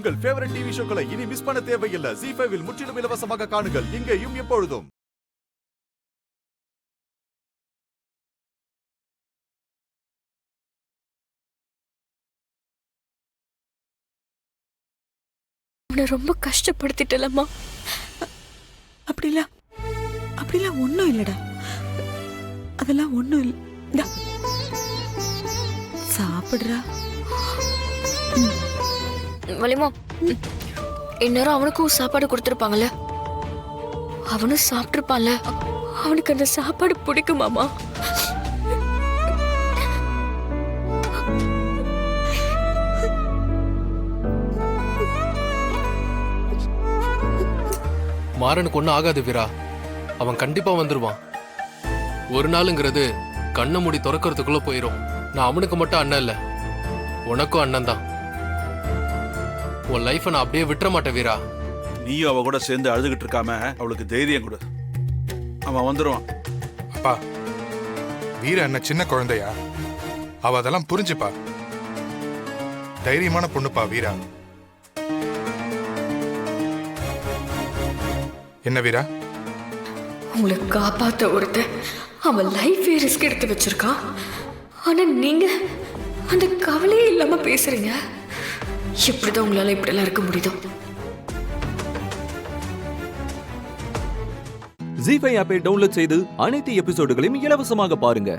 உங்கள் favourite TV ஷோக்களை இனி miss பண்ண தேவையில்லை. ZEE5 இல் முற்றிலும் இலவசமாக காணுங்கள், இங்கேயும் எப்பொழுதும். உன்னை ரொம்ப கஷ்டப்படுத்திட்டலம்மா. அப்படிலாம் ஒண்ணும் இல்லடா. அதெல்லாம் ஒண்ணும் இல்ல. சாப்பிடுறா. வலிமா, இந்நேரம் அவனுக்கும் சாப்பாடு கொடுத்துருப்பாங்கல்ல, அவனும் சாப்பிட்டுருப்பான்ல. அவனுக்கு அந்த சாப்பாடு பிடிக்குமாமா? மாறனுக்கு ஒன்றும் ஆகாது வீரா, அவன் கண்டிப்பா வந்துருவான். ஒரு நாளுங்கிறது கண்ணை மூடி திறக்கிறதுக்குள்ள போயிடும். நான் அவனுக்கு மட்டும் அண்ணன் இல்ல, உனக்கும் அண்ணன் தான். உன் லைஃபை நான் அப்படியே விட்டுற மாட்டேன் வீரா. நீயும் அவ கூட சேர்ந்து அழுதுகிட்டு இருக்காம அவளுக்கு தைரியம் கொடு. அவன் வந்துருவான். அப்பா, வீரா என்ன சின்ன குழந்தையா? அவ அதெல்லாம் புரிஞ்சுப்பா. தைரியமான பொண்ணுப்பா வீரா. என்ன வீரா? உங்களை காப்பாத்த ஒருத்தன் அவன் லைஃபே ரிஸ்க் எடுத்து வச்சிருக்கான். ஆனா நீங்க அந்த கவலையே இல்லாம பேசுறீங்க. எப்படிதான் உங்களால இப்படிலாம் இருக்க முடியுதோ? ZEE5 ஆப்பை டவுன்லோட் செய்து அனைத்து எபிசோடுகளையும் இலவசமாக பாருங்க.